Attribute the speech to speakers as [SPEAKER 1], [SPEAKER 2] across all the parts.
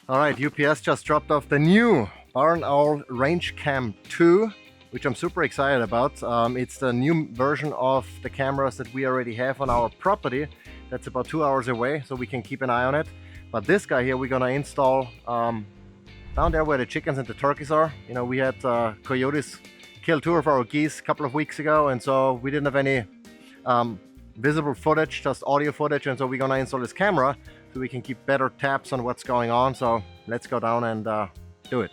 [SPEAKER 1] Alright, UPS just dropped off the new Barn Owl RangeCam 2, which I'm super excited about. It's the new version of the cameras that we already have on our property. That's about 2 hours away, so we can keep an eye on it. But this guy here we're gonna install down there where the chickens and the turkeys are. You know, we had coyotes kill 2 of our geese a couple of weeks ago, and so we didn't have any visible footage, just audio footage, and so we're gonna install this camera so we can keep better tabs on what's going on. So let's go down and do it.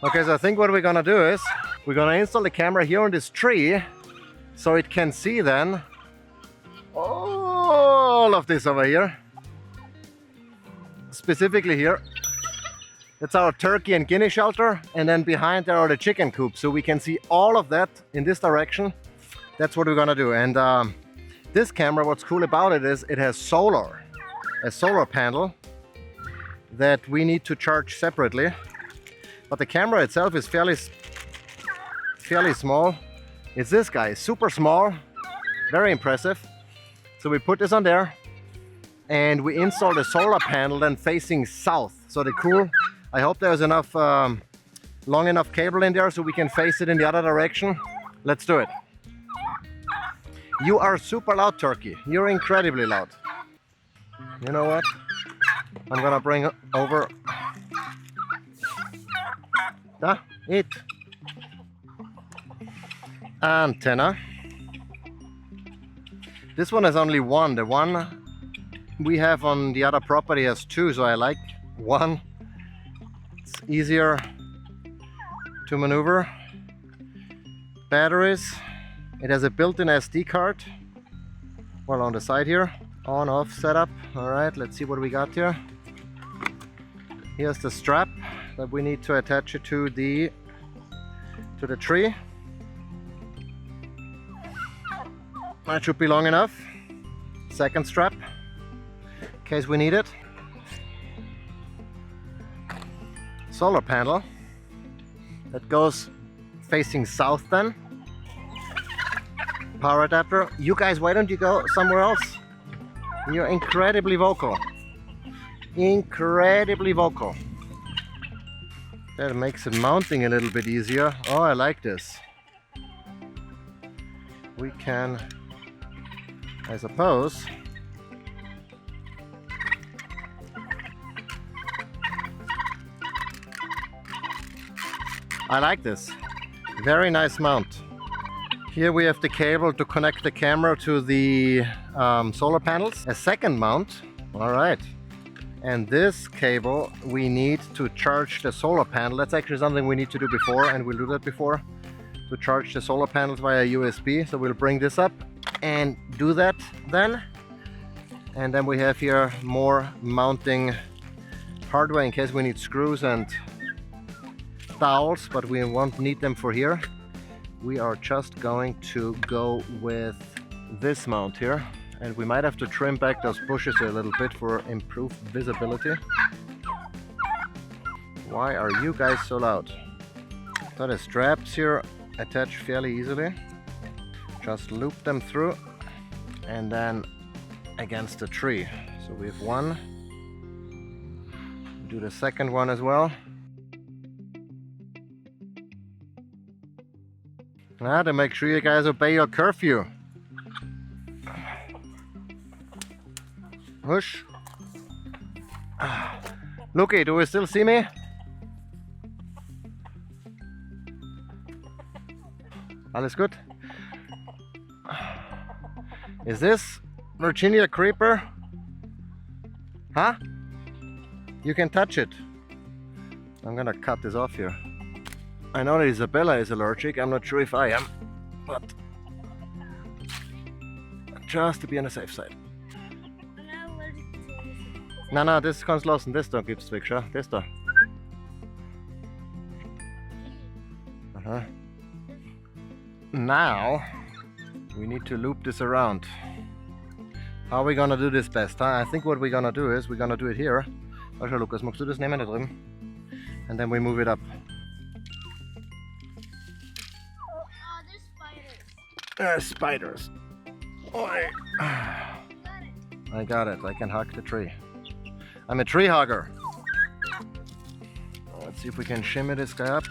[SPEAKER 1] Okay, so I think what we're gonna do is we're gonna install the camera here on this tree so it can see then all of this over here. Specifically here, that's our turkey and guinea shelter, and then behind there are the chicken coops, so we can see all of that in this direction. That's what we're gonna do. And this camera, what's cool about it is it has a solar panel that we need to charge separately, but the camera itself is fairly small. It's this guy, super small, very impressive. So we put this on there and we install the solar panel then facing south. So the cool, I hope there's enough long enough cable in there so we can face it in the other direction. Let's do it. You are super loud, turkey. You're incredibly loud. You know what? I'm gonna bring over the antenna. This one has only one. The one we have on the other property has 2, so I like one. It's easier to maneuver. Batteries. It has a built-in SD card. Well, on the side here. On-off setup. Alright, let's see what we got here. Here's the strap that we need to attach it to the tree. That should be long enough. Second strap, in case we need it. Solar panel that goes facing south then. Power adapter. You guys, why don't you go somewhere else? You're incredibly vocal. Incredibly vocal. That makes it mounting a little bit easier. Oh, I like this. We can, I suppose, I like this. Very nice mount. Here we have the cable to connect the camera to the solar panels. A second mount. All right. And this cable we need to charge the solar panel. That's actually something we need to do before, and we'll do that before, to charge the solar panels via USB. So we'll bring this up and do that then. And then we have here more mounting hardware in case we need screws and dowels, but we won't need them for here. We are just going to go with this mount here, and we might have to trim back those bushes a little bit for improved visibility. Why are you guys so loud? So the straps here attach fairly easily. Just loop them through and then against the tree. So we have one. Do the second one as well. Now to make sure you guys obey your curfew. Hush. Looky, do we still see me? Alles gut? Is this Virginia creeper? Huh? You can touch it. I'm gonna cut this off here. I know that Isabella is allergic. I'm not sure if I am, but just to be on the safe side. No, das kannst du lassen. Das da gibt's weg, schau. Das da. Aha. Now we need to loop this around. How are we gonna do this best? Huh? I think what we're gonna do is we're gonna do it here. Also, Lukas, magst du das nehmen da drüben? And then we move it up.
[SPEAKER 2] Oh, there's spiders.
[SPEAKER 1] There's spiders. Oh, I got it. I can hug the tree. I'm a tree hugger. See if we can shimmy this guy up.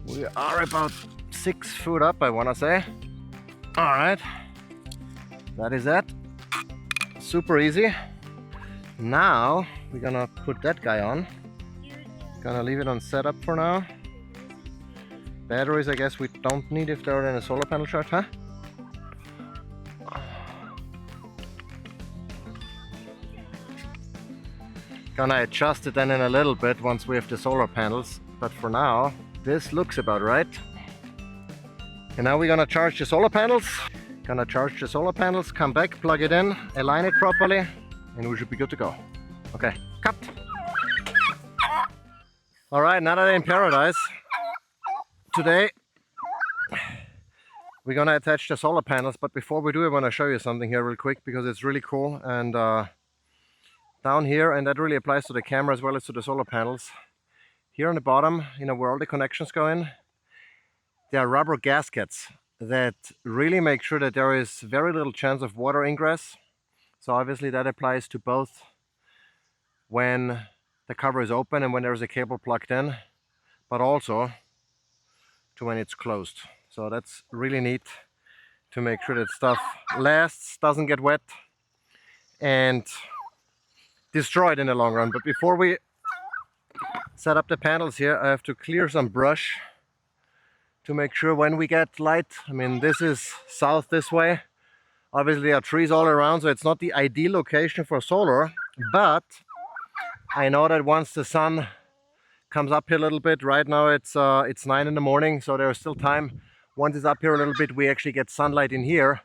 [SPEAKER 1] We are about 6 foot up, I want to say. All right, that is that. Super easy. Now we're gonna put that guy on. Gonna leave it on setup for now. Batteries, I guess we don't need if they're in a solar panel charge, huh? Gonna adjust it then in a little bit once we have the solar panels, but for now this looks about right. And now we're gonna charge the solar panels. Gonna charge the solar panels, come back, plug it in, align it properly, and we should be good to go. Okay, cut. All right, another day in paradise. Today we're gonna attach the solar panels, but before we do, I want to show you something here real quick because it's really cool. And down here, and that really applies to the camera as well as to the solar panels. Here on the bottom, you know, where all the connections go in, there are rubber gaskets that really make sure that there is very little chance of water ingress. So obviously that applies to both when the cover is open and when there's a cable plugged in, but also to when it's closed. So that's really neat to make sure that stuff lasts, doesn't get wet and destroyed in the long run. But before we set up the panels here, I have to clear some brush to make sure when we get light. I mean, this is south this way. Obviously there are trees all around, so it's not the ideal location for solar, but I know that once the sun comes up here a little bit, right now it's 9 in the morning, so there's still time. Once it's up here a little bit, we actually get sunlight in here,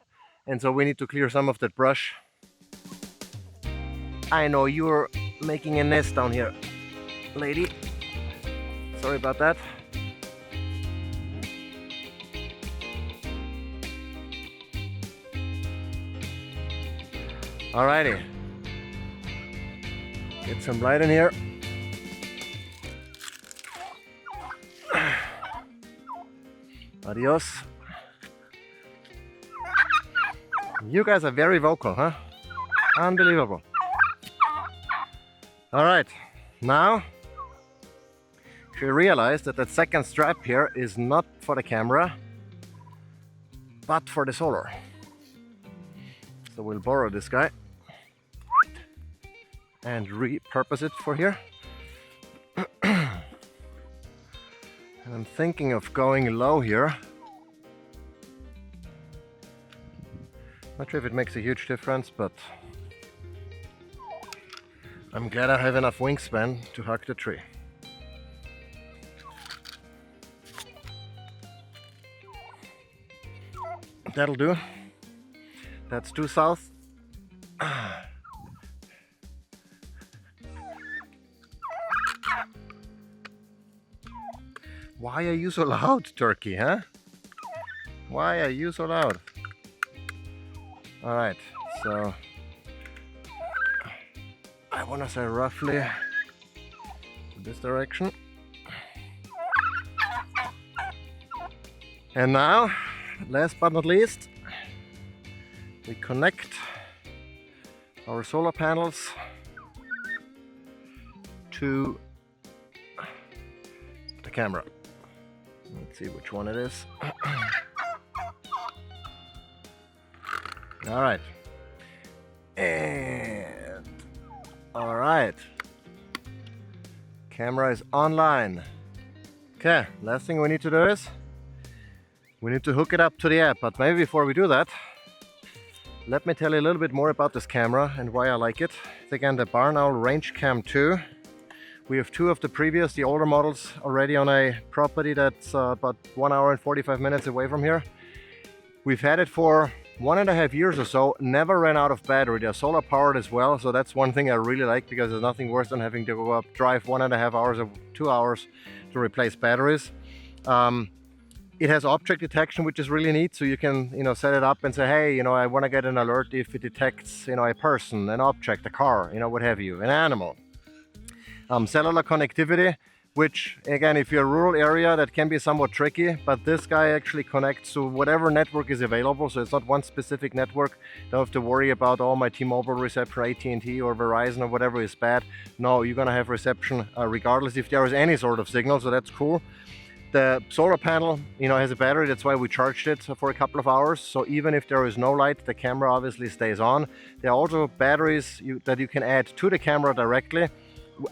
[SPEAKER 1] and so we need to clear some of that brush. I know you're making a nest down here, lady. Sorry about that. Alrighty, get some light in here. Adios. You guys are very vocal, huh? Unbelievable. Alright, now you realize that that second strap here is not for the camera, but for the solar. So we'll borrow this guy and repurpose it for here. And I'm thinking of going low here. Not sure if it makes a huge difference, but I'm glad I have enough wingspan to hug the tree. That'll do. That's due south. Why are you so loud, turkey, huh? Why are you so loud? All right, so I want to say roughly this direction. And now, last but not least, we connect our solar panels to the camera. Let's see which one it is. All right. And all right. Camera is online. Okay, last thing we need to do is we need to hook it up to the app. But maybe before we do that, let me tell you a little bit more about this camera and why I like it. It's again the Barn Owl RangeCam2. We have two of the previous, the older models, already on a property that's about 1 hour and 45 minutes away from here. We've had it for 1.5 years or so, never ran out of battery. They're solar powered as well, so that's one thing I really like, because there's nothing worse than having to go up, drive 1.5 hours or 2 hours to replace batteries. It has object detection, which is really neat, so you can, you know, set it up and say, hey, you know, I want to get an alert if it detects, you know, a person, an object, a car, you know, what have you, an animal. Cellular connectivity, which again, if you're a rural area, that can be somewhat tricky, but this guy actually connects to whatever network is available, so it's not one specific network. Don't have to worry about, oh, my T-Mobile reception, AT&T or Verizon or whatever is bad. No, you're gonna have reception regardless if there is any sort of signal, so that's cool. The solar panel, you know, has a battery, that's why we charged it for a couple of hours, so even if there is no light, the camera obviously stays on. There are also batteries that you can add to the camera directly.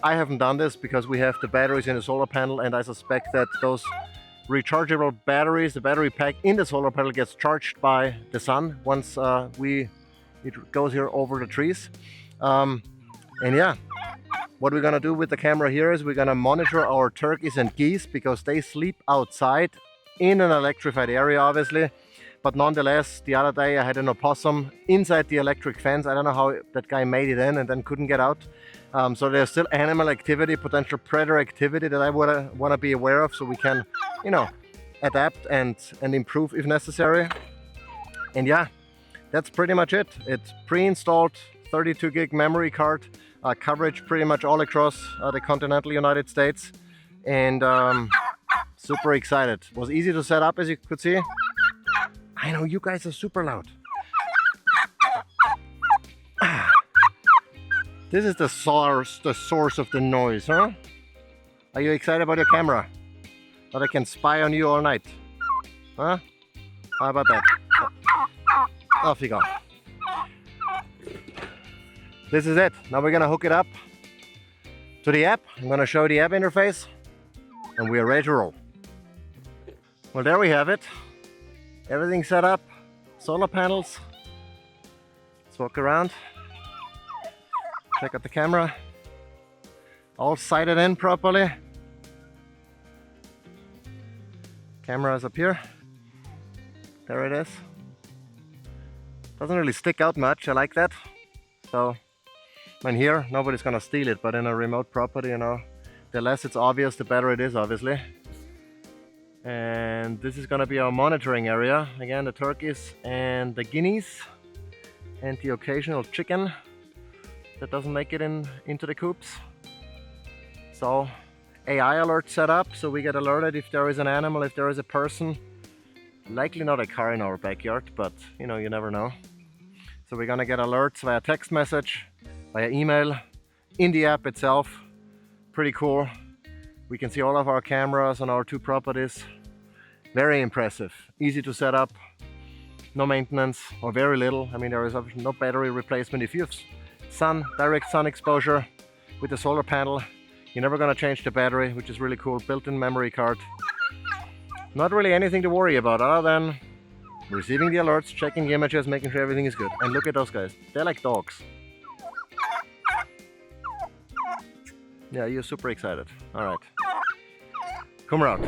[SPEAKER 1] I haven't done this because we have the batteries in the solar panel, and I suspect that those rechargeable batteries, the battery pack in the solar panel gets charged by the sun once it goes here over the trees. And yeah, what we're gonna do with the camera here is we're gonna monitor our turkeys and geese because they sleep outside in an electrified area, obviously. But nonetheless, the other day I had an opossum inside the electric fence. I don't know how that guy made it in and then couldn't get out. So there's still animal activity, potential predator activity that I want to be aware of, so we can, you know, adapt and improve if necessary. And yeah, that's pretty much it. It's pre-installed 32 gig memory card, coverage pretty much all across the continental United States, and super excited. It was easy to set up, as you could see. I know you guys are super loud. This is the source of the noise, huh? Are you excited about your camera? That I can spy on you all night? Huh? How about that? Off you go. This is it. Now we're gonna hook it up to the app. I'm gonna show you the app interface, and we are ready to roll. Well, there we have it. Everything set up. Solar panels. Let's walk around. Check out the camera. All sighted in properly. Camera is up here. There it is. Doesn't really stick out much. I like that. So, when here, nobody's gonna steal it, but in a remote property, you know, the less it's obvious, the better it is, obviously. And this is gonna be our monitoring area. Again, the turkeys and the guineas and the occasional chicken that doesn't make it into the coops. So AI alert set up, so we get alerted if there is an animal, if there is a person. Likely not a car in our backyard, but you know, you never know. So we're gonna get alerts via text message, via email, in the app itself. Pretty cool. We can see all of our cameras on our two properties. Very impressive. Easy to set up. No maintenance, or very little. I mean, there is no battery replacement. If you have direct sun exposure with the solar panel, you're never gonna change the battery, which is really cool. Built-in memory card. Not really anything to worry about other than receiving the alerts, checking the images, making sure everything is good. And look at those guys. They're like dogs. Yeah, you're super excited. All right. Come around.